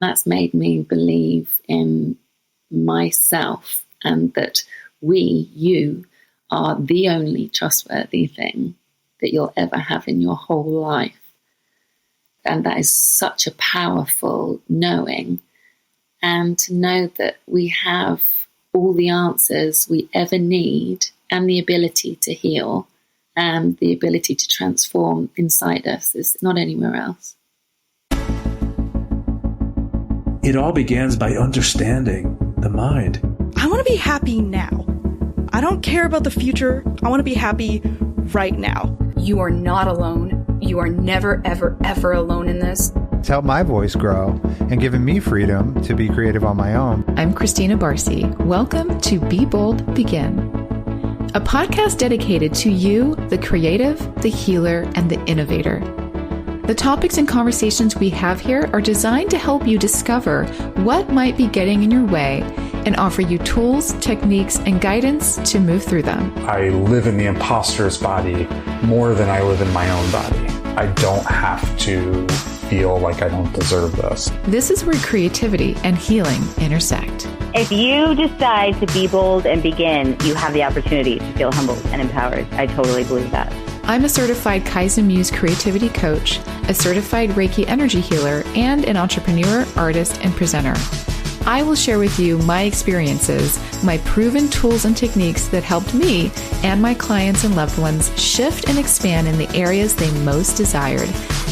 That's made me believe in myself and that you are the only trustworthy thing that you'll ever have in your whole life. And that is such a powerful knowing. And to know that we have all the answers we ever need and the ability to heal and the ability to transform inside us is not anywhere else. It all begins by understanding the mind. I want to be happy now. I don't care about the future. I want to be happy right now. You are not alone. You are never, ever, ever alone in this. It's helped my voice grow and given me freedom to be creative on my own. I'm Christina Barcy. Welcome to Be Bold, Begin, a podcast dedicated to you, the creative, the healer, and the innovator. The topics and conversations we have here are designed to help you discover what might be getting in your way and offer you tools, techniques, and guidance to move through them. I live in the imposter's body more than I live in my own body. I don't have to feel like I don't deserve this. This is where creativity and healing intersect. If you decide to be bold and begin, you have the opportunity to feel humbled and empowered. I totally believe that. I'm a certified Kaizen Muse creativity coach, a certified Reiki energy healer, and an entrepreneur, artist, and presenter. I will share with you my experiences, my proven tools and techniques that helped me and my clients and loved ones shift and expand in the areas they most desired.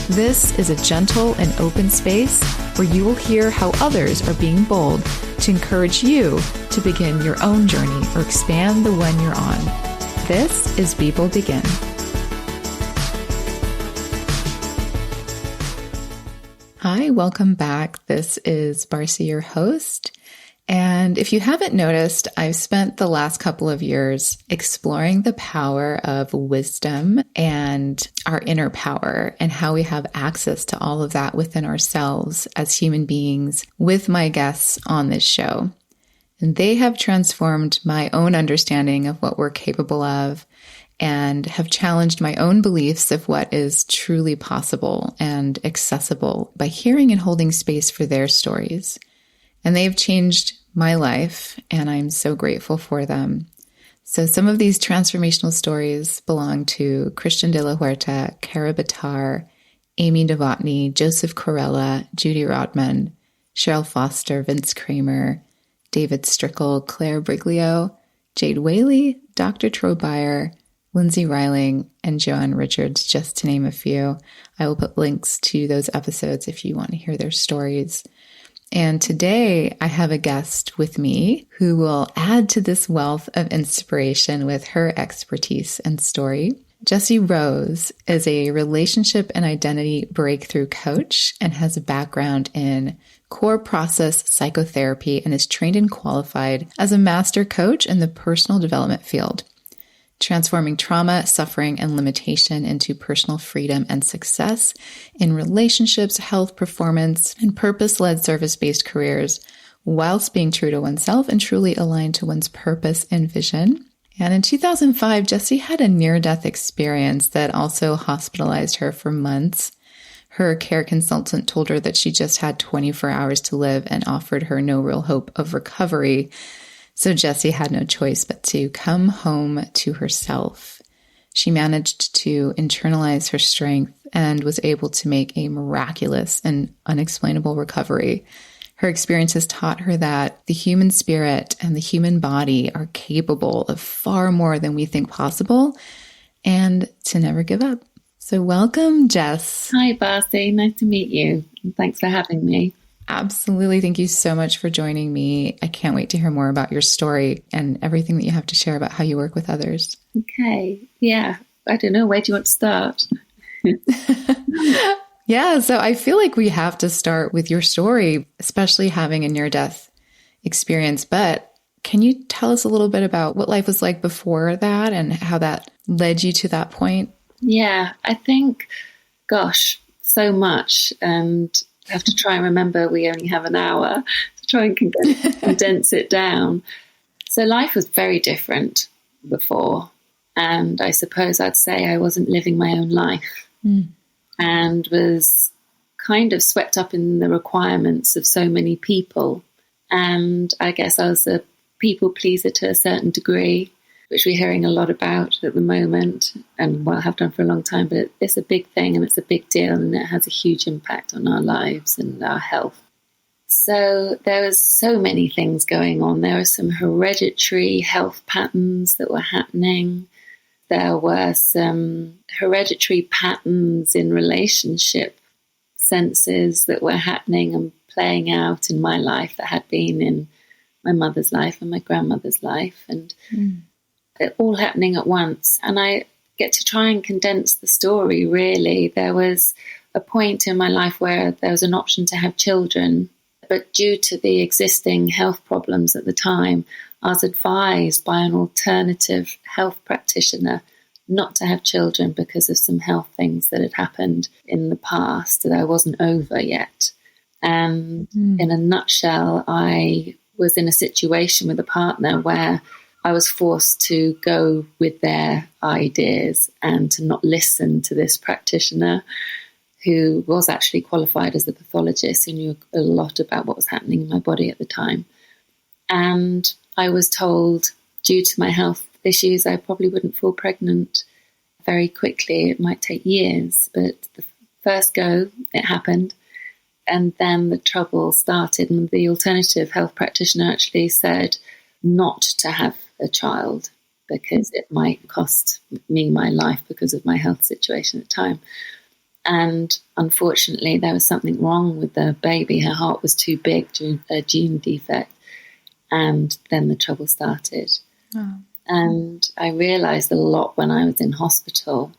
This is a gentle and open space where you will hear how others are being bold to encourage you to begin your own journey or expand the one you're on. This is Be Bold, Begin. Hi, welcome back. This is Barcy, your host. And if you haven't noticed, I've spent the last couple of years exploring the power of wisdom and our inner power and how we have access to all of that within ourselves as human beings with my guests on this show. And they have transformed my own understanding of what we're capable of and have challenged my own beliefs of what is truly possible and accessible by hearing and holding space for their stories. And they've changed my life, and I'm so grateful for them. So some of these transformational stories belong to Christian de la Huerta, Cara Batar, Amy Novotny, Joseph Corella, Judy Rodman, Cheryl Foster, Vince Kramer, David Strickle, Claire Briglio, Jade Whaley, Dr. Troy Beyer, Lindsay Reiling, and Joanne Richards, just to name a few. I will put links to those episodes if you want to hear their stories. And today I have a guest with me who will add to this wealth of inspiration with her expertise and story. Jessie Rose is a relationship and identity breakthrough coach and has a background in Core Process Psychotherapy and is trained and qualified as a master coach in the personal development field, transforming trauma, suffering, and limitation into personal freedom and success in relationships, health, performance, and purpose-led service-based careers, whilst being true to oneself and truly aligned to one's purpose and vision. And in 2005, Jessie had a near-death experience that also hospitalized her for months. Her care consultant told her that she just had 24 hours to live and offered her no real hope of recovery. So Jessie had no choice but to come home to herself. She managed to internalize her strength and was able to make a miraculous and unexplainable recovery. Her experiences taught her that the human spirit and the human body are capable of far more than we think possible and to never give up. So welcome, Jess. Hi, Barcy. Nice to meet you. Thanks for having me. Absolutely. Thank you so much for joining me. I can't wait to hear more about your story and everything that you have to share about how you work with others. Okay. Yeah. I don't know. Where do you want to start? Yeah. So I feel like we have to start with your story, especially having a near-death experience. But can you tell us a little bit about what life was like before that and how that led you to that point? Yeah. I think, gosh, so much. And I have to try and remember we only have an hour to try and condense it down. So life was very different before. And I suppose I'd say I wasn't living my own life and was kind of swept up in the requirements of so many people. And I guess I was a people pleaser to a certain degree, which we're hearing a lot about at the moment, and well, I have done for a long time, but it's a big thing and it's a big deal, and it has a huge impact on our lives and our health. So there was so many things going on. There were some hereditary health patterns that were happening. There were some hereditary patterns in relationship senses that were happening and playing out in my life that had been in my mother's life and my grandmother's life, and it all happening at once. And I get to try and condense the story, really. There was a point in my life where there was an option to have children, but due to the existing health problems at the time, I was advised by an alternative health practitioner not to have children because of some health things that had happened in the past that I wasn't over yet. And in a nutshell, I was in a situation with a partner where I was forced to go with their ideas and to not listen to this practitioner who was actually qualified as a pathologist, who knew a lot about what was happening in my body at the time. And I was told, due to my health issues, I probably wouldn't fall pregnant very quickly. It might take years, but the first go, it happened. And then the trouble started, and the alternative health practitioner actually said not to have a child because it might cost me my life because of my health situation at the time. And unfortunately, there was something wrong with the baby. Her heart was too big due to a gene defect. And then the trouble started. Oh. And I realized a lot when I was in hospital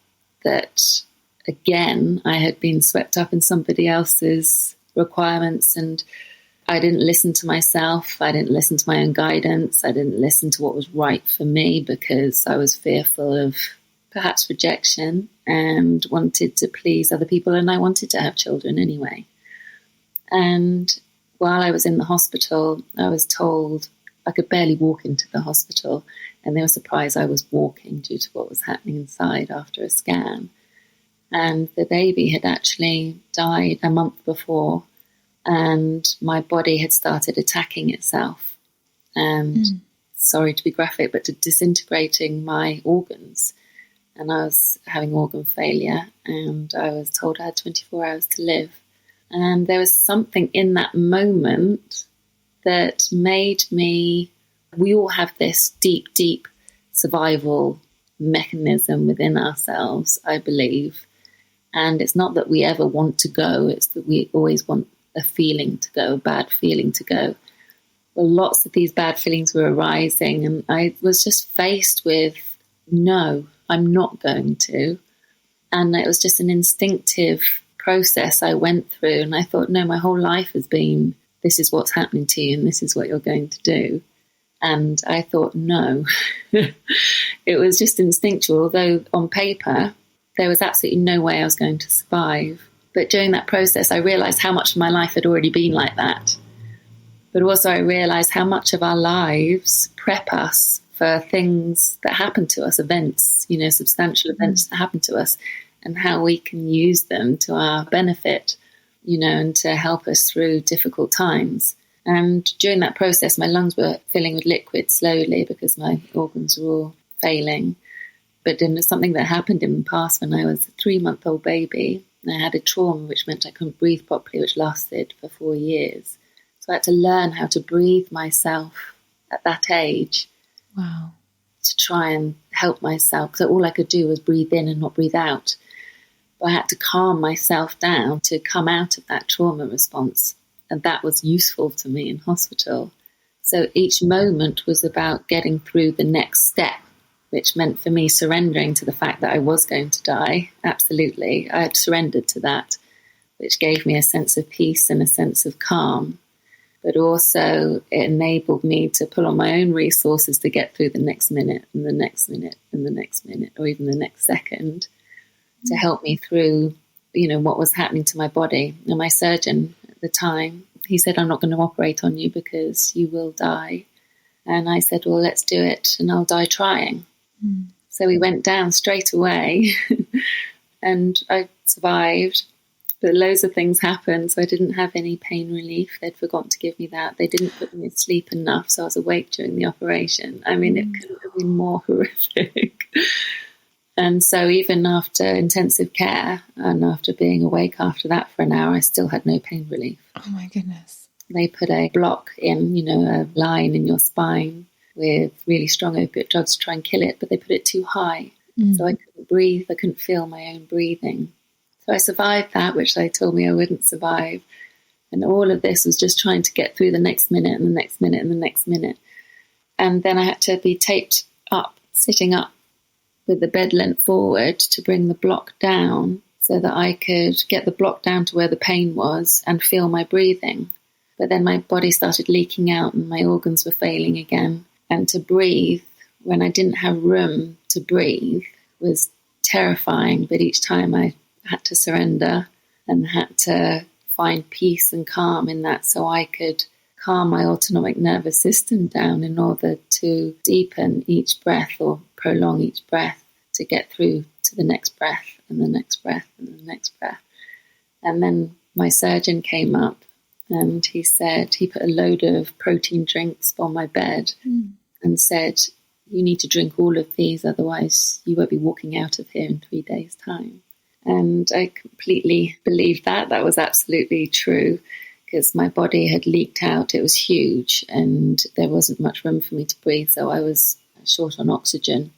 that, again, I had been swept up in somebody else's requirements, and I didn't listen to myself. I didn't listen to my own guidance. I didn't listen to what was right for me because I was fearful of perhaps rejection and wanted to please other people, and I wanted to have children anyway. And while I was in the hospital, I was told I could barely walk into the hospital, and they were surprised I was walking due to what was happening inside after a scan. And the baby had actually died a month before, and my body had started attacking itself. And sorry to be graphic, but disintegrating my organs. And I was having organ failure, and I was told I had 24 hours to live. And there was something in that moment that made me, we all have this deep, deep survival mechanism within ourselves, I believe. And it's not that we ever want to go, it's that we always want a feeling to go, a bad feeling to go. Well, lots of these bad feelings were arising, and I was just faced with, no, I'm not going to. And it was just an instinctive process I went through, and I thought, no, my whole life has been, this is what's happening to you and this is what you're going to do. And I thought, no. It was just instinctual, although on paper there was absolutely no way I was going to survive. But during that process, I realized how much of my life had already been like that. But also I realized how much of our lives prep us for things that happen to us, events, substantial events that happen to us, and how we can use them to our benefit, and to help us through difficult times. And during that process, my lungs were filling with liquid slowly because my organs were all failing. But then there's something that happened in the past when I was a 3-month-old baby. I had a trauma which meant I couldn't breathe properly, which lasted for 4 years. So I had to learn how to breathe myself at that age. Wow. To try and help myself. So all I could do was breathe in and not breathe out. But I had to calm myself down to come out of that trauma response. And that was useful to me in hospital. So each moment was about getting through the next step, which meant for me surrendering to the fact that I was going to die. Absolutely. I had surrendered to that, which gave me a sense of peace and a sense of calm. But also it enabled me to pull on my own resources to get through the next minute and the next minute and the next minute, or even the next second, to help me through, what was happening to my body. And my surgeon at the time, he said, I'm not going to operate on you because you will die. And I said, well, let's do it and I'll die trying. So we went down straight away and I survived. But loads of things happened, so I didn't have any pain relief. They'd forgotten to give me that. They didn't put me to sleep enough, so I was awake during the operation. I mean, it couldn't have been more horrific. And so even after intensive care and after being awake after that for an hour, I still had no pain relief. Oh my goodness. They put a block in, a line in your spine with really strong opiate drugs to try and kill it, but they put it too high. So I couldn't breathe. I couldn't feel my own breathing. So I survived that, which they told me I wouldn't survive. And all of this was just trying to get through the next minute and the next minute and the next minute. And then I had to be taped up, sitting up with the bed leant forward to bring the block down so that I could get the block down to where the pain was and feel my breathing. But then my body started leaking out and my organs were failing again. And to breathe, when I didn't have room to breathe, was terrifying. But each time I had to surrender and had to find peace and calm in that so I could calm my autonomic nervous system down in order to deepen each breath or prolong each breath to get through to the next breath and the next breath and the next breath. And then my surgeon came up and he said, he put a load of protein drinks on my bed and said, you need to drink all of these, otherwise you won't be walking out of here in 3 days' time. And I completely believed that. That was absolutely true because my body had leaked out. It was huge and there wasn't much room for me to breathe. So I was short on oxygen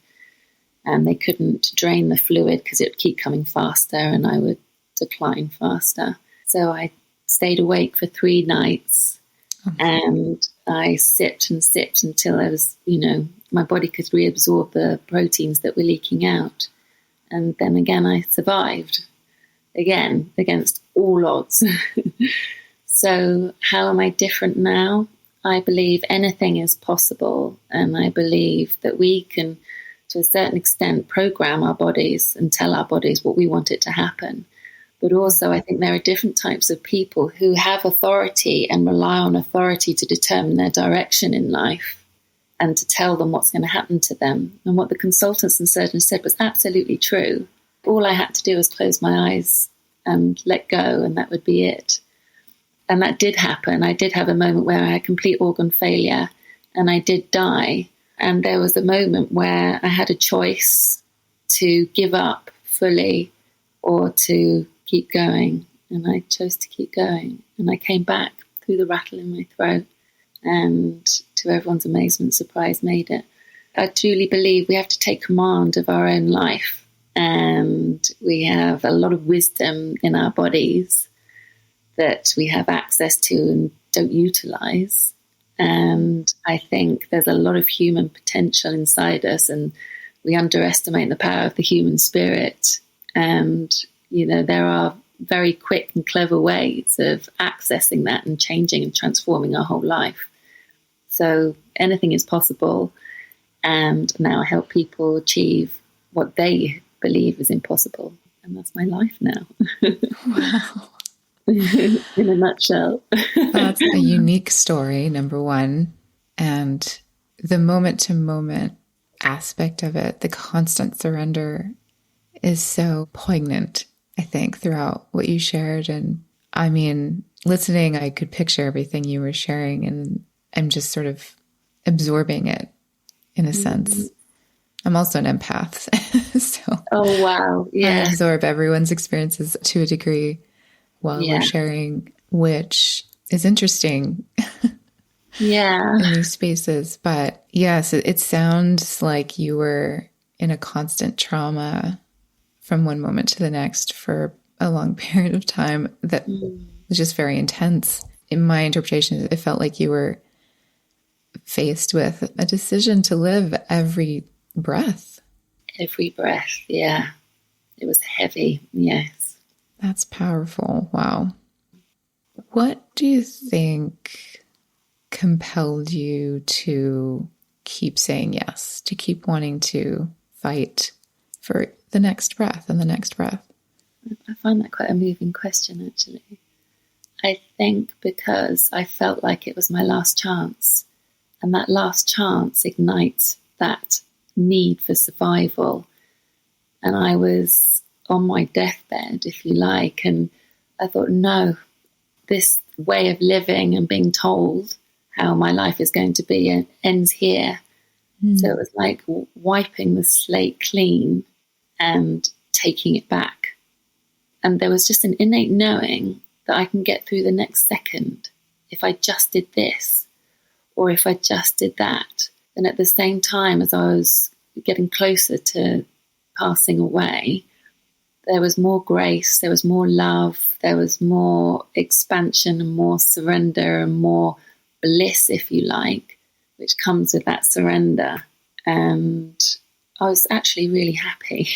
and they couldn't drain the fluid because it would keep coming faster and I would decline faster. So I stayed awake for 3 nights and I sipped and sipped until I was, my body could reabsorb the proteins that were leaking out. And then again, I survived again against all odds. So how am I different now? I believe anything is possible. And I believe that we can, to a certain extent, program our bodies and tell our bodies what we want it to happen. But also, I think there are different types of people who have authority and rely on authority to determine their direction in life and to tell them what's going to happen to them. And what the consultants and surgeons said was absolutely true. All I had to do was close my eyes and let go, and that would be it. And that did happen. I did have a moment where I had complete organ failure and I did die. And there was a moment where I had a choice to give up fully or to keep going. And I chose to keep going. And I came back through the rattle in my throat and to everyone's amazement, surprise made it. I truly believe we have to take command of our own life. And we have a lot of wisdom in our bodies that we have access to and don't utilize. And I think there's a lot of human potential inside us and we underestimate the power of the human spirit. And, there are very quick and clever ways of accessing that and changing and transforming our whole life. So anything is possible. And now I help people achieve what they believe is impossible. And that's my life now. Wow. In a nutshell. That's a unique story, number one. And the moment-to-moment aspect of it, the constant surrender, is so poignant, I think, throughout what you shared. And I mean, listening, I could picture everything you were sharing, and I'm just sort of absorbing it in a sense. I'm also an empath. So oh, wow. Yeah. I absorb everyone's experiences to a degree while we're sharing, which is interesting. Yeah. In these spaces. But yes, it sounds like you were in a constant trauma from one moment to the next for a long period of time that was just very intense. In my interpretation, it felt like you were faced with a decision to live every breath. Every breath, yeah. It was heavy, yes. That's powerful. Wow. What do you think compelled you to keep saying yes, to keep wanting to fight for the next breath and the next breath? I find that quite a moving question, actually. I think because I felt like it was my last chance, and that last chance ignites that need for survival. And I was on my deathbed, if you like, and I thought, no, this way of living and being told how my life is going to be ends here. So it was like wiping the slate clean and taking it back. And there was just an innate knowing that I can get through the next second if I just did this or if I just did that. And at the same time as I was getting closer to passing away, there was more grace, there was more love, there was more expansion and more surrender and more bliss, if you like, which comes with that surrender. And I was actually really happy,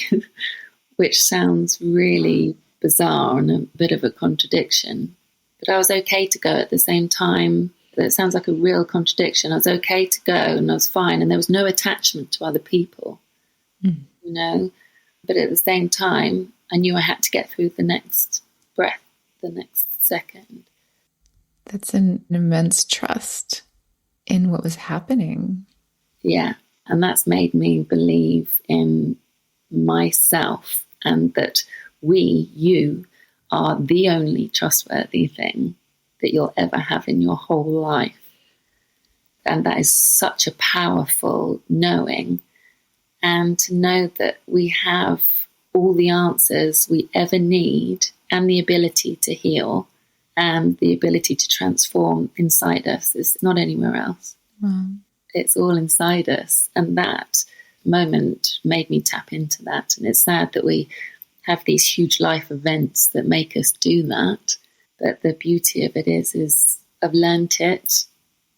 which sounds really bizarre and a bit of a contradiction. But I was okay to go at the same time. It sounds like a real contradiction. I was okay to go and I was fine. And there was no attachment to other people, you know. But at the same time, I knew I had to get through the next breath, the next second. That's an immense trust in what was happening. Yeah. And that's made me believe in myself and that you are the only trustworthy thing that you'll ever have in your whole life. And that is such a powerful knowing. And to know that we have all the answers we ever need and the ability to heal and the ability to transform inside us is not anywhere else. Wow. It's all inside us. And that moment made me tap into that. And it's sad that we have these huge life events that make us do that. But the beauty of it is I've learned it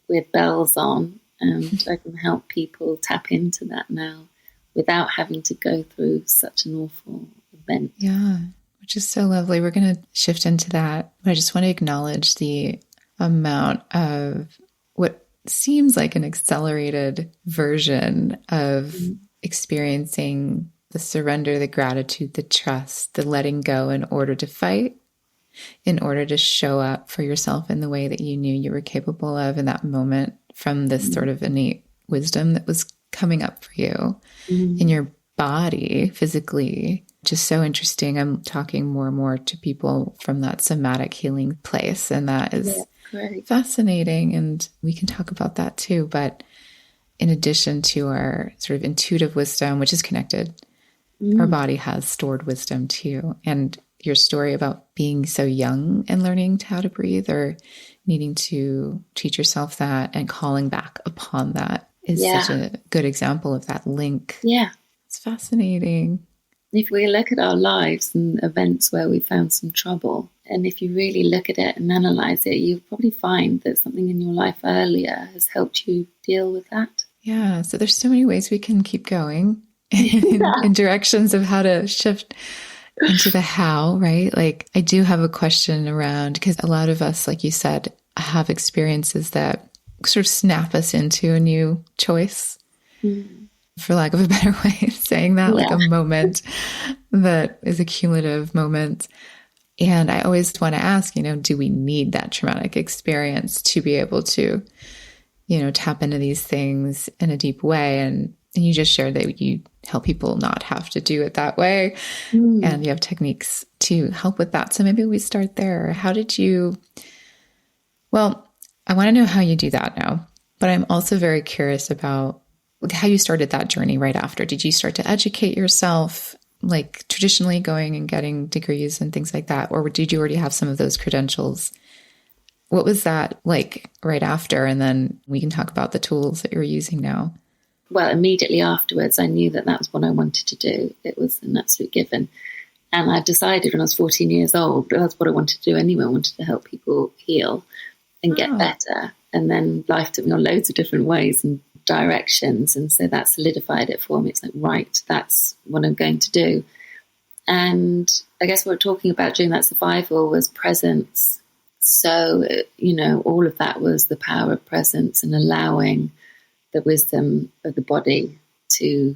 with bells on, and I can help people tap into that now without having to go through such an awful event. Yeah, which is so lovely. We're going to shift into that. But I just want to acknowledge the amount of what seems like an accelerated version of experiencing the surrender, the gratitude, the trust, the letting go in order to fight, in order to show up for yourself in the way that you knew you were capable of in that moment from this sort of innate wisdom that was coming up for you in your body physically. Just so interesting. I'm talking more and more to people from that somatic healing place, and that is fascinating. And we can talk about that too. But in addition to our sort of intuitive wisdom, which is connected, our body has stored wisdom too. And your story about being so young and learning how to breathe or needing to teach yourself that and calling back upon that is such a good example of that link. Yeah. It's fascinating. If we look at our lives and events where we found some trouble, and if you really look at it and analyze it, you'll probably find that something in your life earlier has helped you deal with that. Yeah. So there's so many ways we can keep going in directions of how to shift into the how, right? Like I do have a question around, because a lot of us, like you said, have experiences that sort of snap us into a new choice, for lack of a better way of saying that, like a moment that is a cumulative moment. And I always want to ask, do we need that traumatic experience to be able to, tap into these things in a deep way? And you just shared that you help people not have to do it that way. And you have techniques to help with that. So maybe we start there. How did you, well, I want to know how you do that now, but I'm also very curious about how you started that journey right after. Did you start to educate yourself, like traditionally going and getting degrees and things like that? Or did you already have some of those credentials? What was that like right after? And then we can talk about the tools that you're using now. Well, immediately afterwards, I knew that was what I wanted to do. It was an absolute given. And I decided when I was 14 years old, that's what I wanted to do anyway. I wanted to help people heal and get better. And then life took me on loads of different ways and directions. And so that solidified it for me. It's like, right, that's what I'm going to do. And I guess what we're talking about during that survival was presence. So, all of that was the power of presence and allowing the wisdom of the body to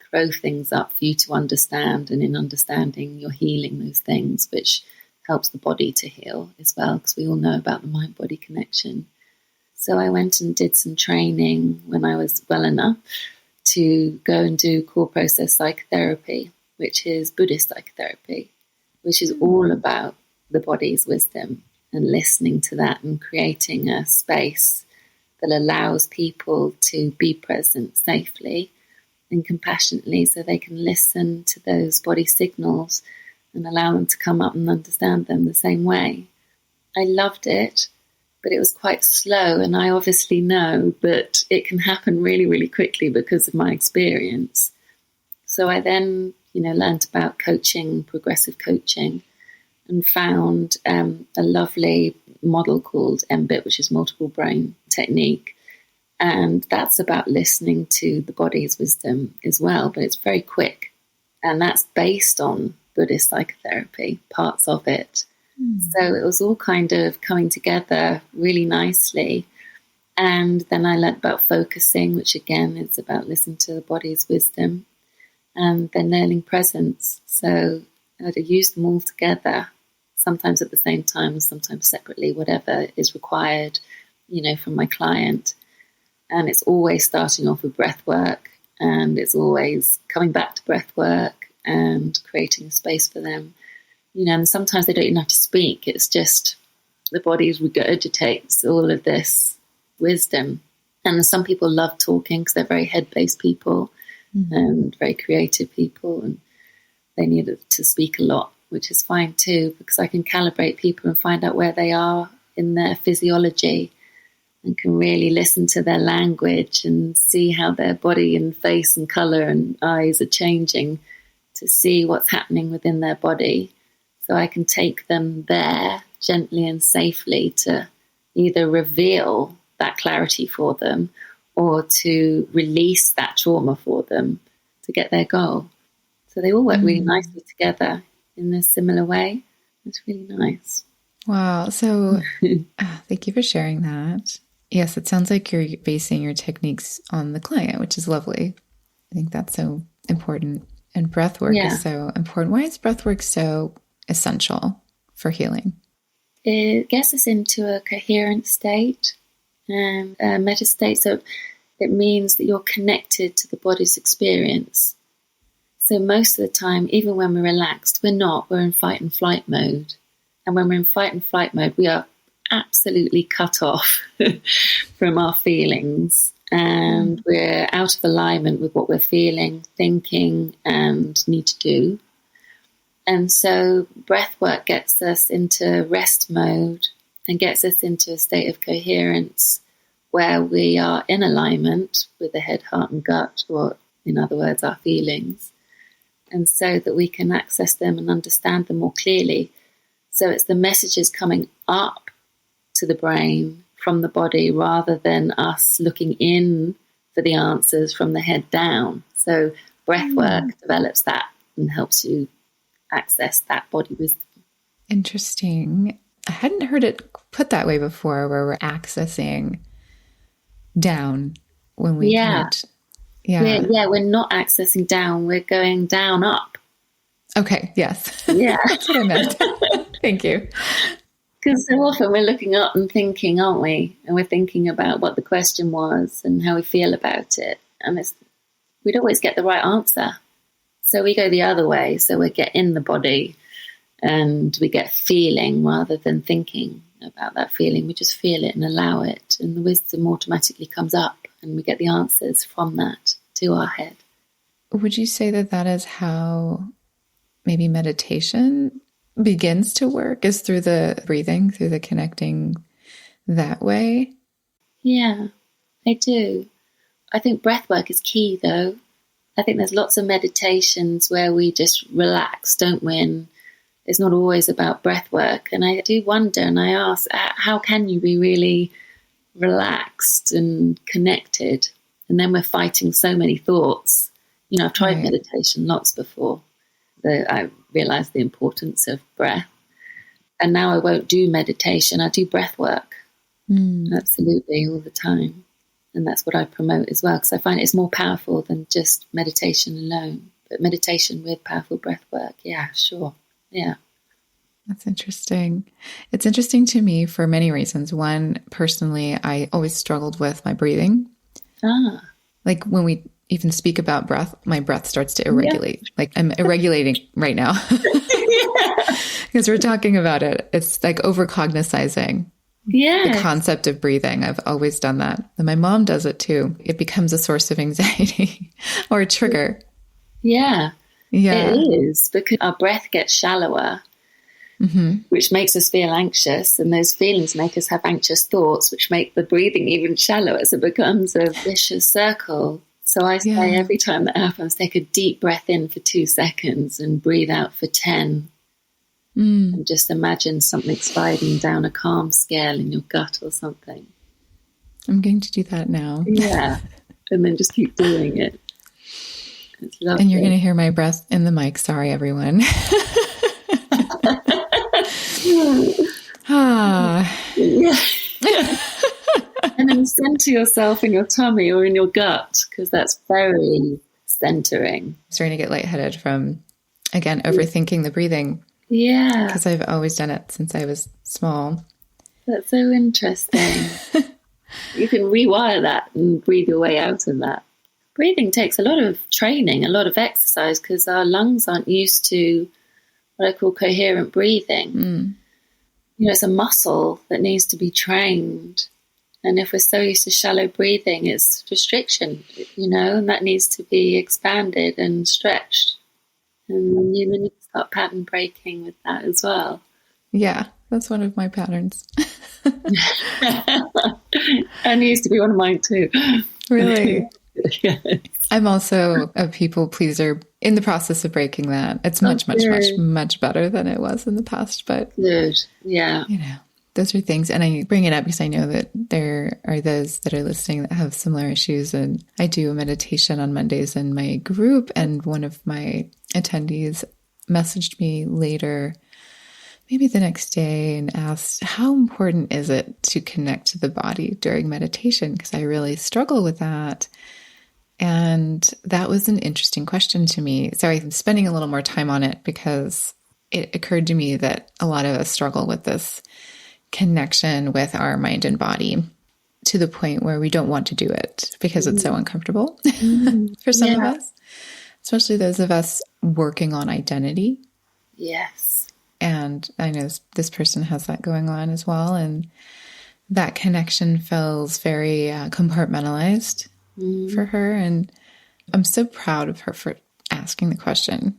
throw things up for you to understand. And in understanding, you're healing those things, which helps the body to heal as well, because we all know about the mind-body connection. So I went and did some training when I was well enough to go and do Core Process Psychotherapy, which is Buddhist psychotherapy, which is all about the body's wisdom and listening to that and creating a space that allows people to be present safely and compassionately so they can listen to those body signals and allow them to come up and understand them the same way. I loved it, but it was quite slow, and I obviously know that it can happen really, really quickly because of my experience. So I then, learned about coaching, progressive coaching, and found a lovely model called MBIT, which is multiple brain technique. And that's about listening to the body's wisdom as well, but it's very quick. And that's based on Buddhist psychotherapy, parts of it. So it was all kind of coming together really nicely. And then I learned about focusing, which again is about listening to the body's wisdom, and then learning presence. So I'd use them all together, sometimes at the same time, sometimes separately, whatever is required, from my client. And it's always starting off with breath work, and it's always coming back to breath work and creating a space for them. And sometimes they don't even have to speak. It's just the body regurgitates all of this wisdom. And some people love talking because they're very head-based people and very creative people, and they need to speak a lot, which is fine too, because I can calibrate people and find out where they are in their physiology and can really listen to their language and see how their body and face and color and eyes are changing to see what's happening within their body. So I can take them there gently and safely to either reveal that clarity for them or to release that trauma for them to get their goal. So they all work really nicely together in a similar way. It's really nice. Wow. So thank you for sharing that. Yes, it sounds like you're basing your techniques on the client, which is lovely. I think that's so important. And breath work is so important. Why is breath work so essential for healing? It gets us into a coherent state and a meta state. So it means that you're connected to the body's experience. So most of the time, even when we're relaxed, we're in fight and flight mode. And when we're in fight and flight mode, we are absolutely cut off from our feelings. And we're out of alignment with what we're feeling, thinking, and need to do. And so breath work gets us into rest mode and gets us into a state of coherence where we are in alignment with the head, heart, and gut, or in other words, our feelings. And so that we can access them and understand them more clearly. So it's the messages coming up to the brain from the body rather than us looking in for the answers from the head down. So breath work develops that and helps you access that body wisdom. Interesting. I hadn't heard it put that way before, where we're accessing down when we connect. We're not accessing down. We're going down up. Okay. Yes. Yeah. That's what I meant. Thank you. Because so often we're looking up and thinking, aren't we? And we're thinking about what the question was and how we feel about it. And we'd always get the right answer. So we go the other way. So we get in the body and we get feeling rather than thinking about that feeling. We just feel it and allow it. And the wisdom automatically comes up and we get the answers from that to our head. Would you say that that is how maybe meditation begins to work, is through the breathing, through the connecting that way? Yeah, I do. I think breath work is key, though. I think there's lots of meditations where we just relax, don't we? And it's not always about breath work. And I do wonder, and I ask, how can you be really relaxed and connected? And then we're fighting so many thoughts. I've tried meditation lots before. I realized the importance of breath. And now I won't do meditation. I do breath work. Absolutely, all the time. And that's what I promote as well, because I find it's more powerful than just meditation alone. But meditation with powerful breath work, yeah, sure. Yeah. That's interesting. It's interesting to me for many reasons. One, personally, I always struggled with my breathing. Like when we even speak about breath, my breath starts to irregulate. Like I'm irregulating right now. Because we're talking about it. It's like overcognizing. Yeah. The concept of breathing. I've always done that. And my mom does it too. It becomes a source of anxiety or a trigger. Yeah. Yeah. It is, because our breath gets shallower, which makes us feel anxious. And those feelings make us have anxious thoughts, which make the breathing even shallower. So it becomes a vicious circle. So I say every time that happens, take a deep breath in for 2 seconds and breathe out for 10. And just imagine something sliding down a calm scale in your gut or something. I'm going to do that now. Yeah. And then just keep doing it. It's lovely. And you're going to hear my breath in the mic. Sorry, everyone. Yeah. And then center yourself in your tummy or in your gut, because that's very centering. I'm starting to get lightheaded from, again, overthinking the breathing. Yeah. Because I've always done it since I was small. That's so interesting. You can rewire that and breathe your way out of that. Breathing takes a lot of training, a lot of exercise, because our lungs aren't used to what I call coherent breathing. You know, it's a muscle that needs to be trained. And if we're so used to shallow breathing, it's restriction, you know, and that needs to be expanded and stretched. And you need to start pattern breaking with that as well. Yeah, that's one of my patterns. And it used to be one of mine too. Really? Yes. I'm also a people pleaser in the process of breaking that. It's much better than it was in the past. But good. Yeah. You know, those are things. And I bring it up because I know that there are those that are listening that have similar issues. And I do a meditation on Mondays in my group. And one of my attendees messaged me later, maybe the next day, and asked, how important is it to connect to the body during meditation? Because I really struggle with that. And that was an interesting question to me. So I'm spending a little more time on it because it occurred to me that a lot of us struggle with this connection with our mind and body to the point where we don't want to do it because it's so uncomfortable for some of us, especially those of us working on identity. Yes. And I know this person has that going on as well. And that connection feels very compartmentalized for her. And I'm so proud of her for asking the question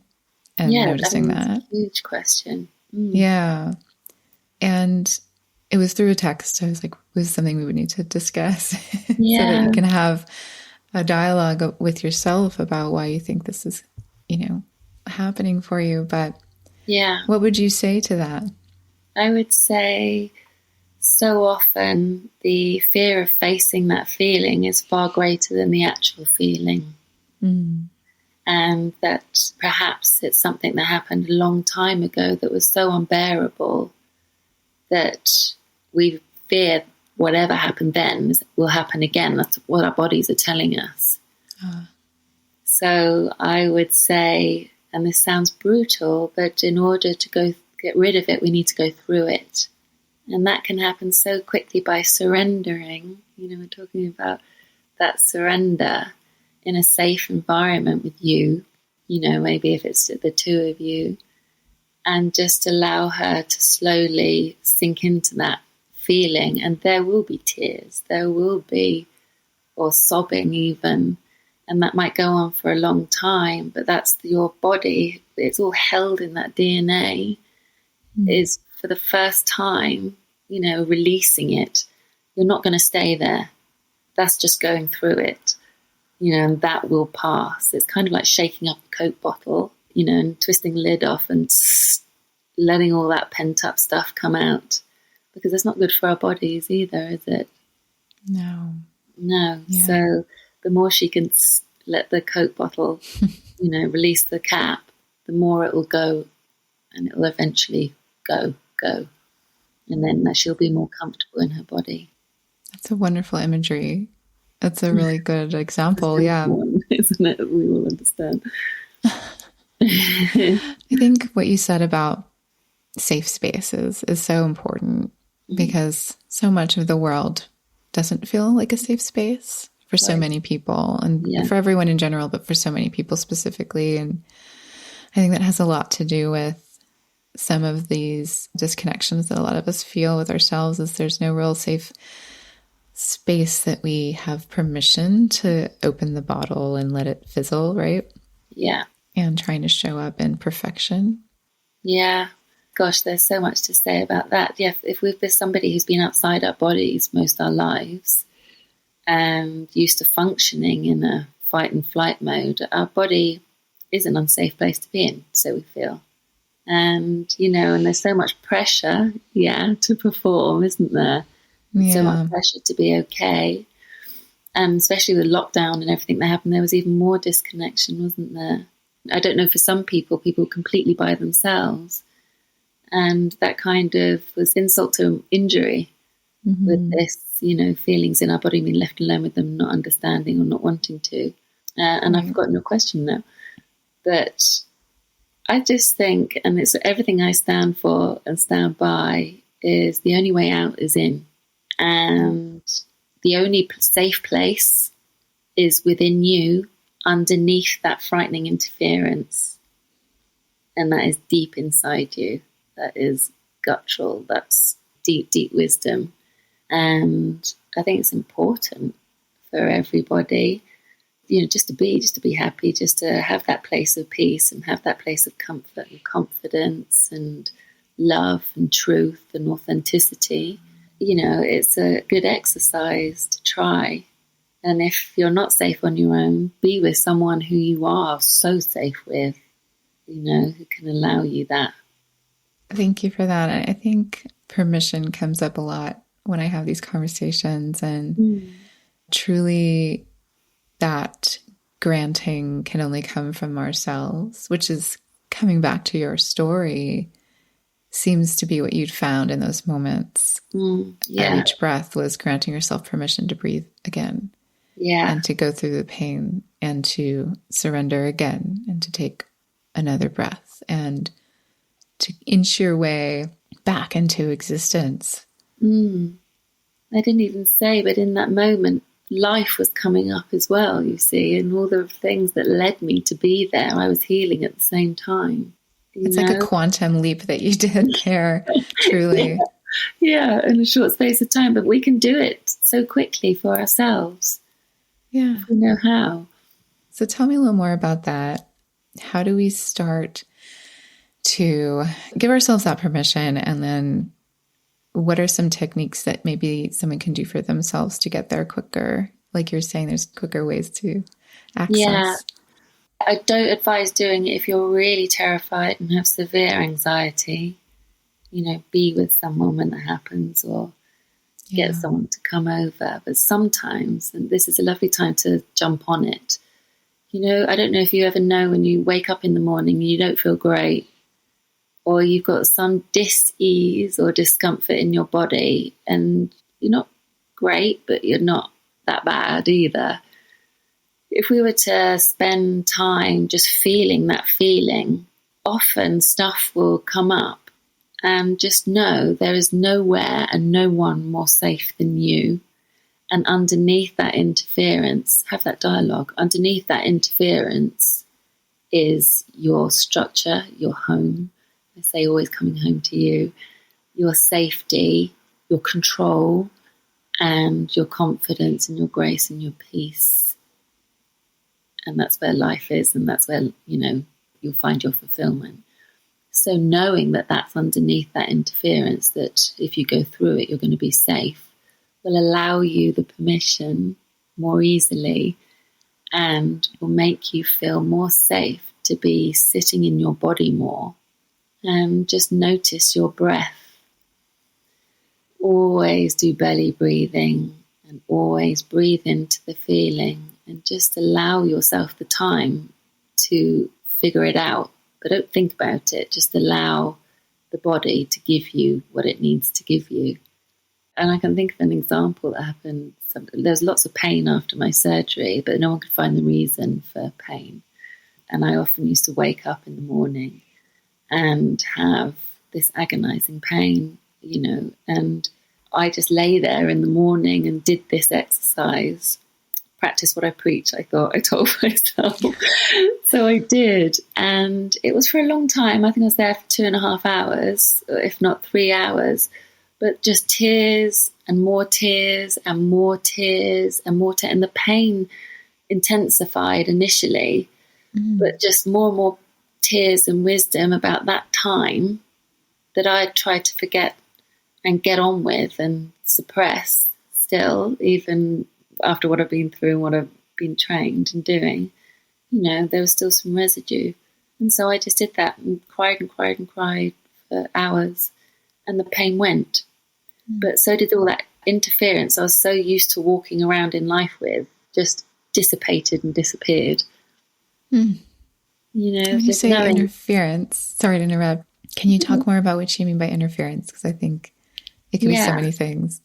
and noticing that. A huge question. Yeah. And it was through a text. I was like, this is something we would need to discuss so that you can have a dialogue with yourself about why you think this is, you know, happening for you. But what would you say to that? I would say so often the fear of facing that feeling is far greater than the actual feeling. And that perhaps it's something that happened a long time ago that was so unbearable that we fear whatever happened then will happen again. That's what our bodies are telling us. So I would say, and this sounds brutal, but in order to get rid of it, we need to go through it. And that can happen so quickly by surrendering. You know, we're talking about that surrender in a safe environment with you, you know, maybe if it's the two of you, and just allow her to slowly sink into that feeling. And there will be tears, there will be, or sobbing even, and that might go on for a long time, but that's your body. It's all held in that DNA. Is for the first time, you know, releasing it. You're not going to stay there. That's just going through it, you know, and that will pass. It's kind of like shaking up a Coke bottle, you know, and twisting the lid off and letting all that pent up stuff come out, because it's not good for our bodies either, is it? No. Yeah. So the more she can let the Coke bottle, you know, release the cap, the more it will go, and it will eventually go. And then she'll be more comfortable in her body. That's a wonderful imagery. That's a really good example. Yeah. Isn't it? We will understand. I think what you said about safe spaces is so important because so much of the world doesn't feel like a safe space for so many people, and for everyone in general, but for so many people specifically. And I think that has a lot to do with some of these disconnections that a lot of us feel with ourselves is there's no real safe space that we have permission to open the bottle and let it fizzle, right? Yeah. And trying to show up in perfection. Yeah. Gosh, there's so much to say about that. Yeah, if we've been somebody who's been outside our bodies most of our lives and used to functioning in a fight and flight mode, our body is an unsafe place to be in, so we feel. And, and there's so much pressure, to perform, isn't there? So much pressure to be okay. And especially with lockdown and everything that happened, there was even more disconnection, wasn't there? I don't know, for some people completely by themselves. And that kind of was insult to injury with this, feelings in our body being left alone with them, not understanding or not wanting to. And I've forgotten your question now. But I just think, and it's everything I stand for and stand by, is the only way out is in. And the only safe place is within you, underneath that frightening interference. And that is deep inside you. That is guttural. That's deep, deep wisdom. And I think it's important for everybody, just to be happy, just to have that place of peace and have that place of comfort and confidence and love and truth and authenticity. It's a good exercise to try. And if you're not safe on your own, be with someone who you are so safe with, who can allow you that. Thank you for that. I think permission comes up a lot when I have these conversations, and truly that granting can only come from ourselves, which is coming back to your story, seems to be what you'd found in those moments. At each breath was granting yourself permission to breathe again. Yeah. And to go through the pain and to surrender again and to take another breath and to inch your way back into existence. I didn't even say, but in that moment, life was coming up as well, you see, and all the things that led me to be there, I was healing at the same time. It's like a quantum leap that you did there, truly. Yeah, in a short space of time, but we can do it so quickly for ourselves. Yeah. If we know how. So tell me a little more about that. How do we start to give ourselves that permission? And then what are some techniques that maybe someone can do for themselves to get there quicker? Like you're saying, there's quicker ways to access. Yeah. I don't advise doing it if you're really terrified and have severe anxiety. Be with someone when that happens, or get someone to come over. But sometimes, and this is a lovely time to jump on it. I don't know if you ever know when you wake up in the morning and you don't feel great, or you've got some dis-ease or discomfort in your body, and you're not great, but you're not that bad either. If we were to spend time just feeling that feeling, often stuff will come up. And just know there is nowhere and no one more safe than you. And underneath that interference, have that dialogue. Underneath that interference is your structure, your home. I say always coming home to you, your safety, your control, and your confidence and your grace and your peace. And that's where life is, and that's where, you'll find your fulfillment. So knowing that that's underneath that interference, that if you go through it, you're going to be safe, will allow you the permission more easily and will make you feel more safe to be sitting in your body more. And just notice your breath. Always do belly breathing and always breathe into the feeling, and just allow yourself the time to figure it out. But don't think about it. Just allow the body to give you what it needs to give you. And I can think of an example that happened. There was lots of pain after my surgery, but no one could find the reason for pain. And I often used to wake up in the morning and have this agonizing pain, and I just lay there in the morning and did this exercise, practice what I preach, I told myself. So I did. And it was for a long time. I think I was there for 2.5 hours, if not 3 hours. But just tears and more tears and more tears and more tears. And the pain intensified initially, but just more and more tears and wisdom about that time that I tried to forget and get on with and suppress still, even after what I've been through and what I've been trained in doing. There was still some residue. And so I just did that and cried and cried and cried for hours, and the pain went. But so did all that interference I was so used to walking around in life with, just dissipated and disappeared. When you say interference, sorry to interrupt, can you talk more about what you mean by interference? Because I think it can be so many things.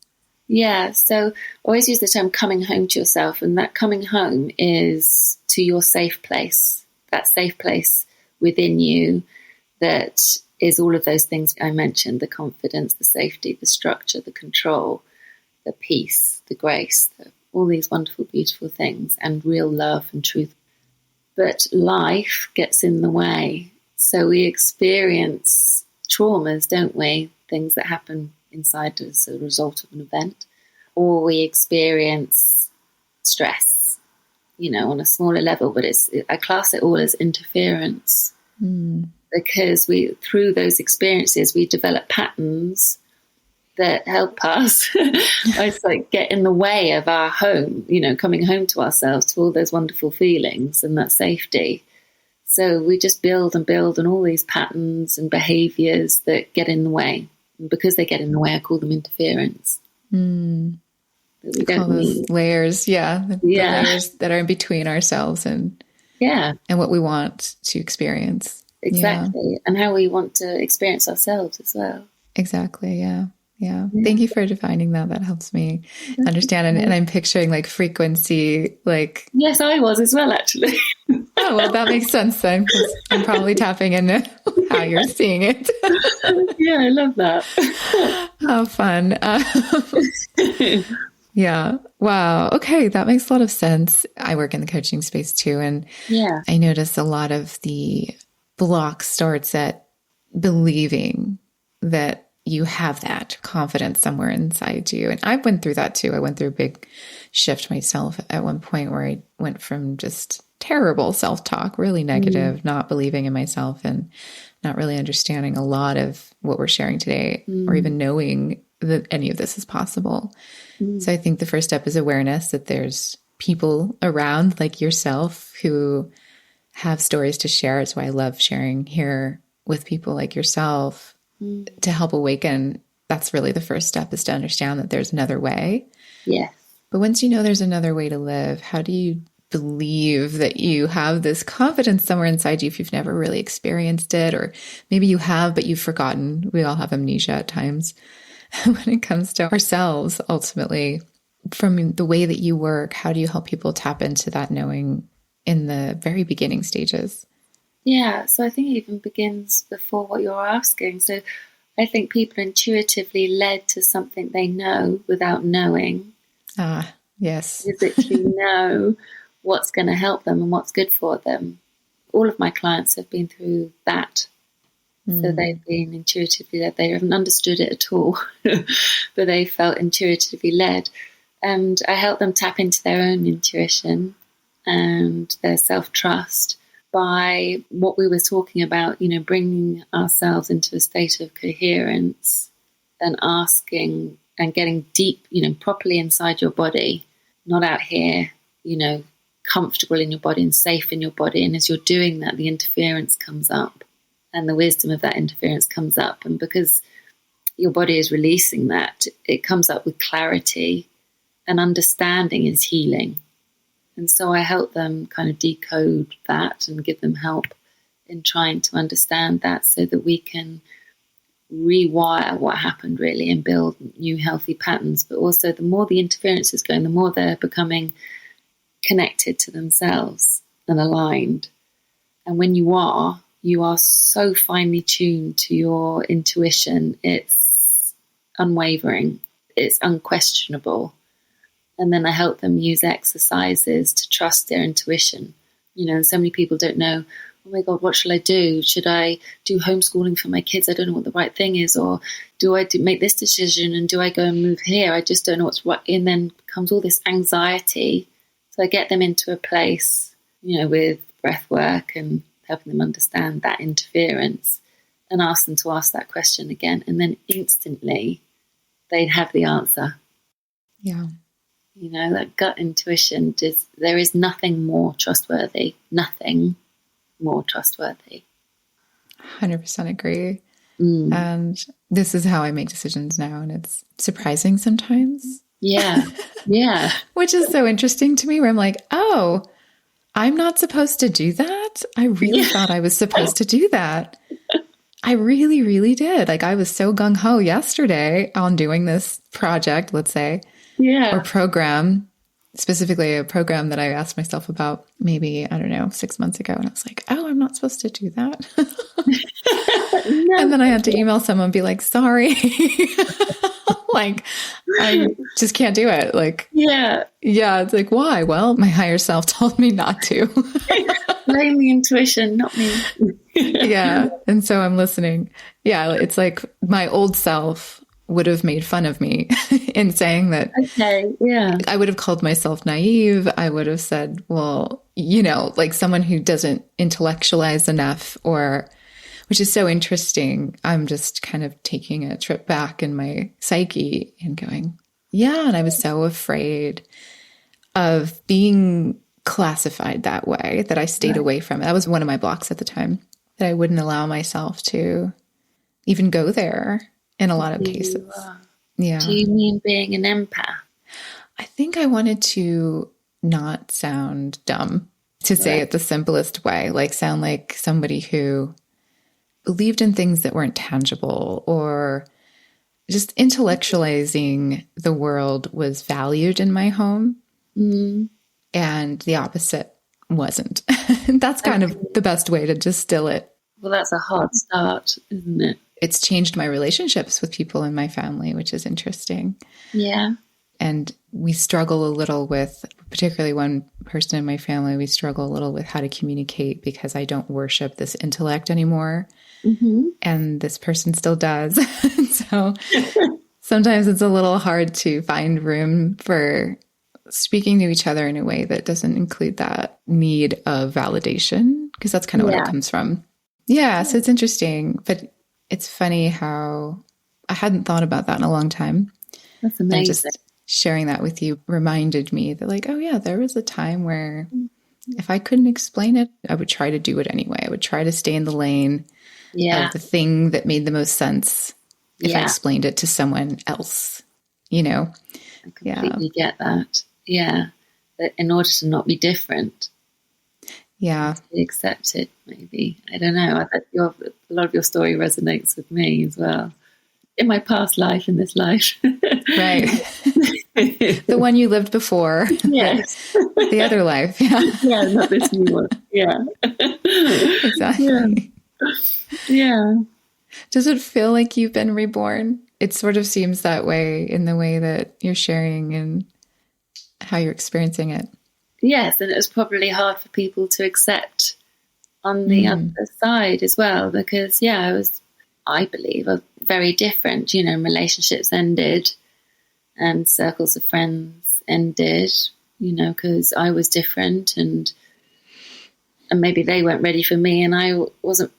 Yeah. So always use the term coming home to yourself. And that coming home is to your safe place, that safe place within you that is all of those things I mentioned: the confidence, the safety, the structure, the control, the peace, the grace, all these wonderful, beautiful things, and real love and truth. But life gets in the way. So we experience traumas, don't we? Things that happen inside as a result of an event. Or we experience stress, on a smaller level. But I class it all as interference. Because through those experiences, we develop patterns that help us it's like get in the way of our home, coming home to ourselves, to all those wonderful feelings and that safety. So we just build and all these patterns and behaviors that get in the way. And because they get in the way, I call them interference. That we don't need. Layers, the layers that are in between ourselves and what we want to experience. Exactly. And how we want to experience ourselves as well. Exactly. Yeah. Thank you for defining that. That helps me understand. And I'm picturing like frequency, like. Yes, I was as well, actually. Oh, well, that makes sense then, because I'm probably tapping into how you're seeing it. Yeah, I love that. How fun. Yeah. Wow. Okay. That makes a lot of sense. I work in the coaching space too. And I notice a lot of the block starts at believing that you have that confidence somewhere inside you. And I went through that too. I went through a big shift myself at one point where I went from just terrible self-talk, really negative, not believing in myself and not really understanding a lot of what we're sharing today or even knowing that any of this is possible. So I think the first step is awareness that there's people around like yourself who have stories to share. It's why I love sharing here with people like yourself to help awaken. That's really the first step, is to understand that there's another way. Yes. But once you know there's another way to live, how do you believe that you have this confidence somewhere inside you if you've never really experienced it? Or maybe you have, but you've forgotten. We all have amnesia at times when it comes to ourselves. Ultimately, from the way that you work, how do you help people tap into that knowing in the very beginning stages? Yeah, so I think it even begins before what you're asking. So I think people intuitively led to something they know without knowing. Ah, yes. Physically know what's going to help them and what's good for them. All of my clients have been through that. So they've been intuitively led. They haven't understood it at all, but they felt intuitively led. And I help them tap into their own intuition and their self-trust by what we were talking about, bringing ourselves into a state of coherence and asking and getting deep, properly inside your body, not out here, comfortable in your body and safe in your body. And as you're doing that, the interference comes up and the wisdom of that interference comes up. And because your body is releasing that, it comes up with clarity, and understanding is healing. And so I help them kind of decode that and give them help in trying to understand that so that we can rewire what happened really and build new healthy patterns. But also the more the interference is going, the more they're becoming connected to themselves and aligned. And when you are so finely tuned to your intuition. It's unwavering. It's unquestionable. And then I help them use exercises to trust their intuition. So many people don't know, oh my God, what shall I do? Should I do homeschooling for my kids? I don't know what the right thing is. Or do I make this decision? And do I go and move here? I just don't know what's right. And then comes all this anxiety. So I get them into a place, with breath work and helping them understand that interference and ask them to ask that question again. And then instantly they'd have the answer. Yeah. That gut intuition, there is nothing more trustworthy. Nothing more trustworthy. 100% agree. And this is how I make decisions now. And it's surprising sometimes. Yeah. Yeah. Which is so interesting to me, where I'm like, oh, I'm not supposed to do that. I really thought I was supposed to do that. I really, really did. Like, I was so gung-ho yesterday on doing this project, let's say, or program, specifically a program that I asked myself about maybe, 6 months ago. And I was like, oh, I'm not supposed to do that. No. And then I had to email someone and be like, sorry. Like, I just can't do it. Like, yeah. It's like, why? Well, my higher self told me not to. Blame the intuition, not me. Yeah. And so I'm listening. Yeah. It's like my old self would have made fun of me in saying that. Okay. Yeah. I would have called myself naive. I would have said, well, like someone who doesn't intellectualize enough, which is so interesting. I'm just kind of taking a trip back in my psyche and going, yeah. And I was so afraid of being classified that way that I stayed away from it. That was one of my blocks at the time, that I wouldn't allow myself to even go there in a lot of cases. Yeah. Do you mean being an empath? I think I wanted to not sound dumb, to say it the simplest way, like sound like somebody who believed in things that weren't tangible, or just intellectualizing the world was valued in my home. And the opposite wasn't. That's kind of the best way to distill it. Well, that's a hard start, isn't it? It's changed my relationships with people in my family, which is interesting. Yeah. And we struggle a little with, particularly one person in my family, we struggle a little with how to communicate, because I don't worship this intellect anymore. And this person still does. So sometimes it's a little hard to find room for speaking to each other in a way that doesn't include that need of validation, because that's kind of where it comes from. Yeah. So it's interesting, but it's funny how I hadn't thought about that in a long time. That's amazing. And just sharing that with you reminded me that, like, oh yeah, there was a time where if I couldn't explain it, I would try to do it anyway. I would try to stay in the lane of the thing that made the most sense if I explained it to someone else, I completely get that. Yeah. But in order to not be different. Yeah. Be accepted, maybe. I don't know. I bet a lot of your story resonates with me as well. In my past life, in this life. Right. The one you lived before. Yes. The other life. Yeah. Yeah, not this new one. Yeah. Exactly. Yeah. Does it feel like you've been reborn? It sort of seems that way in the way that you're sharing and how you're experiencing it. Yes, and it was probably hard for people to accept on the other side as well, because, I believe, very different. Relationships ended and circles of friends ended, because I was different, and maybe they weren't ready for me, and I wasn't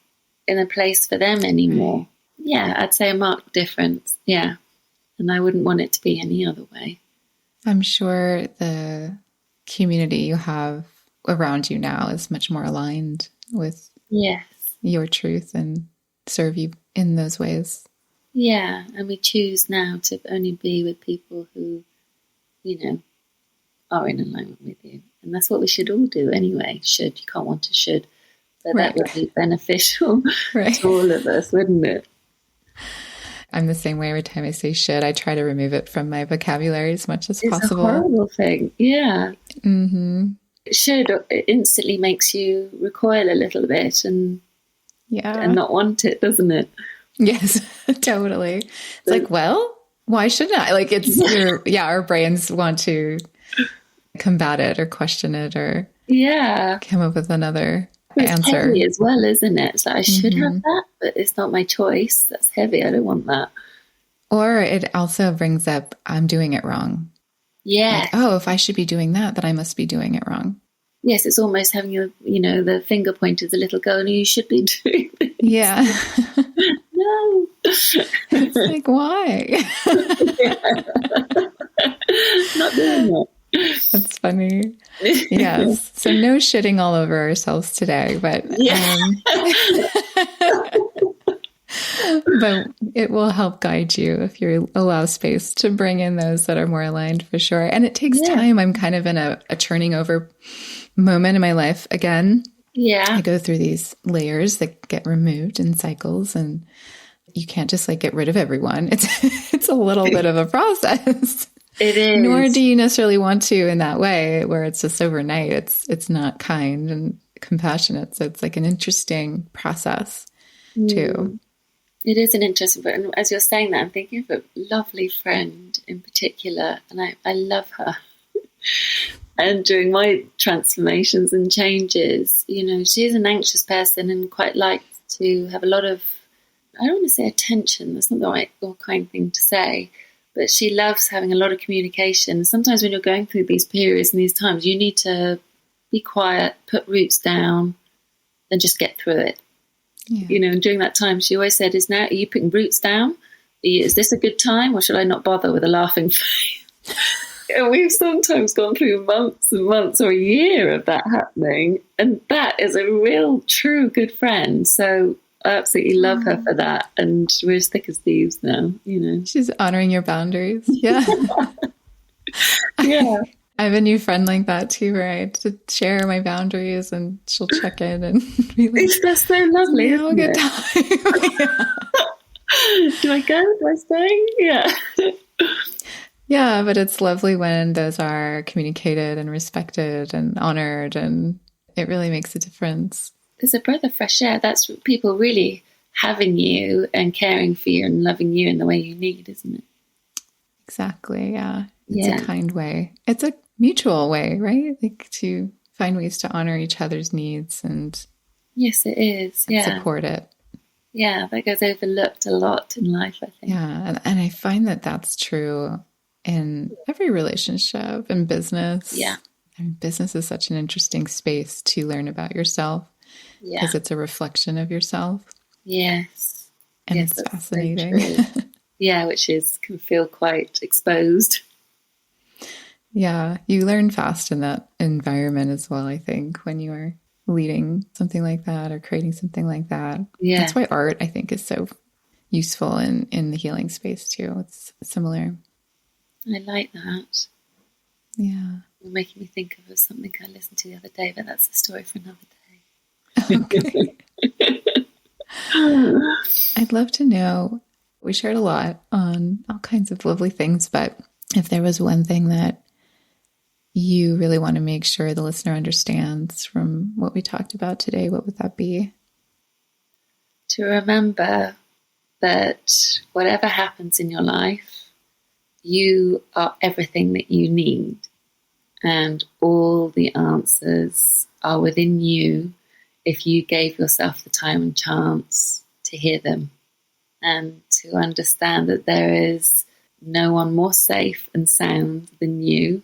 in a place for them anymore. Yeah, I'd say a marked difference. Yeah. And I wouldn't want it to be any other way. I'm sure the community you have around you now is much more aligned with your truth and serve you in those ways. Yeah, and we choose now to only be with people who, are in alignment with you. And that's what we should all do anyway. You can't want to should. But that would be beneficial to all of us, wouldn't it? I'm the same way. Every time I say should, I try to remove it from my vocabulary as much as possible. It's a horrible thing. Yeah. Mm-hmm. Should instantly makes you recoil a little bit and not want it, doesn't it? Yes, totally. It's like, well, why shouldn't I? Like, it's our brains want to combat it or question it or Yeah. come up with another It's answer. heavy as well, isn't it? It's like, I should have that, but it's not my choice. That's heavy. I don't want that. Or it also brings up, I'm doing it wrong. Yeah. Like, oh, if I should be doing that, then I must be doing it wrong. Yes, it's almost having the finger pointed as a little girl, and you should be doing this. Yeah. No. It's like, why? Not doing it. That's funny. Yes. So no shitting all over ourselves today, but but it will help guide you if you allow space to bring in those that are more aligned for sure. And it takes time. I'm kind of in a turning over moment in my life again. Yeah. I go through these layers that get removed in cycles, and you can't just like get rid of everyone. It's a little bit of a process. It is. Nor do you necessarily want to in that way where it's just overnight. It's not kind and compassionate. So it's like an interesting process too. It is an interesting, but as you're saying that, I'm thinking of a lovely friend in particular, and I love her. And during my transformations and changes, she's an anxious person and quite likes to have a lot of, I don't want to say attention, that's not the right or kind thing to say, but she loves having a lot of communication. Sometimes when you're going through these periods and these times, you need to be quiet, put roots down, and just get through it. Yeah. And during that time, she always said, are you putting roots down? Is this a good time, or should I not bother with a laughing face? And we've sometimes gone through months and months or a year of that happening. And that is a real, true good friend. So I absolutely love her for that. And we're as thick as thieves now, She's honoring your boundaries. Yeah. Yeah. I have a new friend like that too, where I had to share my boundaries and she'll check in and be like, that's so lovely. Have a good time. Do I go? Do I stay? Yeah. Yeah, but it's lovely when those are communicated and respected and honored, and it really makes a difference. There's a breath of fresh air. That's people really having you and caring for you and loving you in the way you need, isn't it? Exactly, yeah. It's a kind way. It's a mutual way, right? Like to find ways to honor each other's needs and yes, it is. Yeah. Support it. Yeah, that goes overlooked a lot in life, I think. Yeah, and I find that that's true in every relationship and business. Yeah. And business is such an interesting space to learn about yourself because it's a reflection of yourself. Yes. And it's fascinating. Yeah, which can feel quite exposed. Yeah, you learn fast in that environment as well, I think, when you are leading something like that or creating something like that. Yeah. That's why art, I think, is so useful in the healing space too. It's similar. I like that. Yeah. You're making me think of something I listened to the other day, but that's a story for another day. Okay. I'd love to know, we shared a lot on all kinds of lovely things, but if there was one thing that you really want to make sure the listener understands from what we talked about today, what would that be? To remember that whatever happens in your life, you are everything that you need. And all the answers are within you if you gave yourself the time and chance to hear them. And to understand that there is no one more safe and sound than you.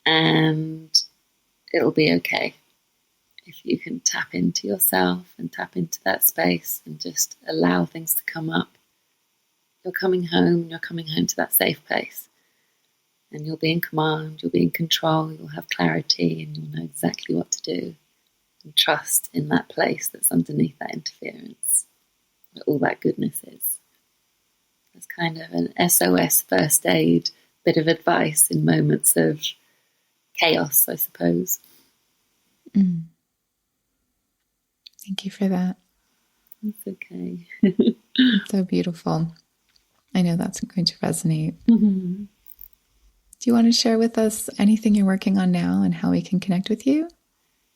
And it'll be okay if you can tap into yourself and tap into that space and just allow things to come up. You're coming home to that safe place. And you'll be in command, you'll be in control, you'll have clarity, and you'll know exactly what to do. And trust in that place that's underneath that interference, where all that goodness is. It's kind of an SOS first aid bit of advice in moments of chaos, I suppose. Mm. Thank you for that. It's okay. It's so beautiful. I know that's going to resonate. Mm-hmm. Do you want to share with us anything you're working on now and how we can connect with you?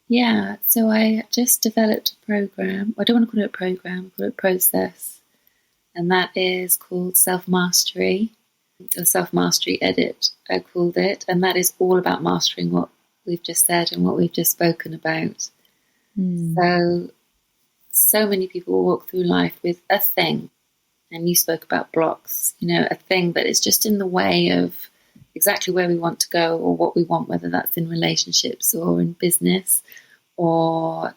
Yeah, so I just developed a program. I don't want to call it a program, call it a process. And that is called Self-Mastery. a self-mastery edit, I called it. And that is all about mastering what we've just said and what we've just spoken about. So many people walk through life with a thing. And you spoke about blocks, a thing, but it's just in the way of exactly where we want to go or what we want, whether that's in relationships or in business or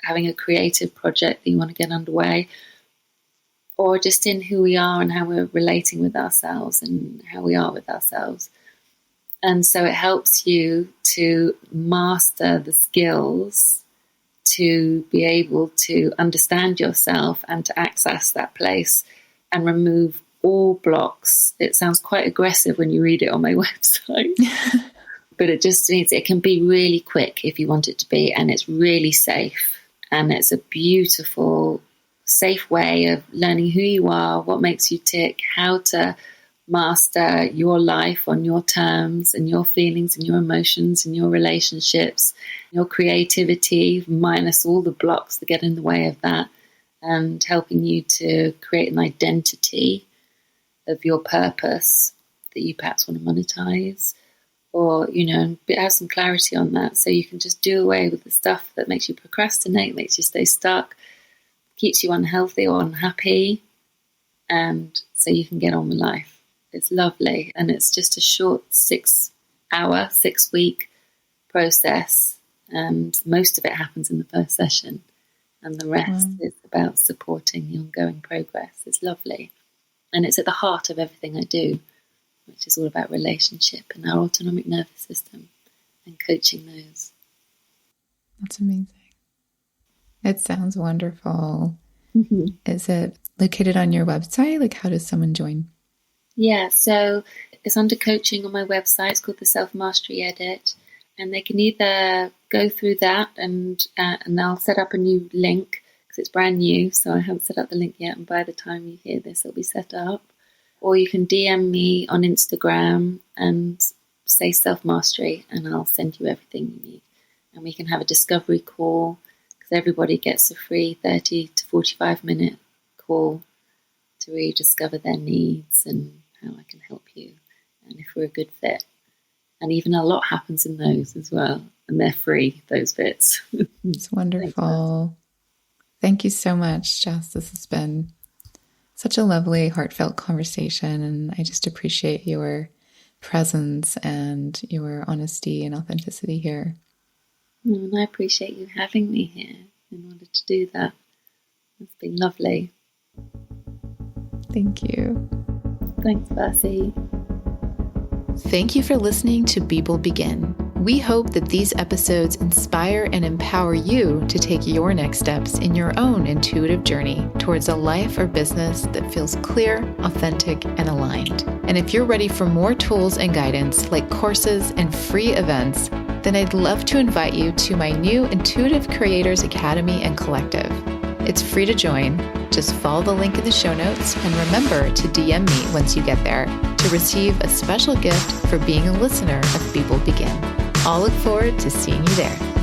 having a creative project that you want to get underway, or just in who we are and how we're relating with ourselves and how we are with ourselves. And so it helps you to master the skills to be able to understand yourself and to access that place and remove all blocks. It sounds quite aggressive when you read it on my website, but it just means it can be really quick if you want it to be, and it's really safe. And it's a beautiful, safe way of learning who you are, what makes you tick, how to master your life on your terms and your feelings and your emotions and your relationships, your creativity, minus all the blocks that get in the way of that, and helping you to create an identity of your purpose that you perhaps want to monetize, or, have some clarity on that so you can just do away with the stuff that makes you procrastinate, makes you stay stuck, keeps you unhealthy or unhappy, and so you can get on with life. It's lovely, and it's just a short 6-hour, 6-week process, and most of it happens in the first session, and the rest is about supporting the ongoing progress. It's lovely, and it's at the heart of everything I do, which is all about relationship and our autonomic nervous system and coaching those. That's amazing. It sounds wonderful. Mm-hmm. Is it located on your website? Like, how does someone join? Yeah, so it's under coaching on my website. It's called the Self-Mastery Edit. And they can either go through that and I'll set up a new link because it's brand new. So I haven't set up the link yet. And by the time you hear this, it'll be set up. Or you can DM me on Instagram and say Self-Mastery, and I'll send you everything you need. And we can have a discovery call because everybody gets a free 30 to 45-minute call to really discover their needs and how I can help you and if we're a good fit. And even a lot happens in those as well, and they're free, those bits. It's wonderful. Thank you so much, Jess. This has been such a lovely, heartfelt conversation, and I just appreciate your presence and your honesty and authenticity here. And I appreciate you having me here in order to do that. It's been lovely. Thank you. Thanks, Bessie. Thank you for listening to Be Bold Begin. We hope that these episodes inspire and empower you to take your next steps in your own intuitive journey towards a life or business that feels clear, authentic, and aligned. And if you're ready for more tools and guidance like courses and free events, then I'd love to invite you to my new Intuitive Creators Academy and Collective. It's free to join. Just follow the link in the show notes and remember to DM me once you get there to receive a special gift for being a listener of Be Bold Begin. I'll look forward to seeing you there.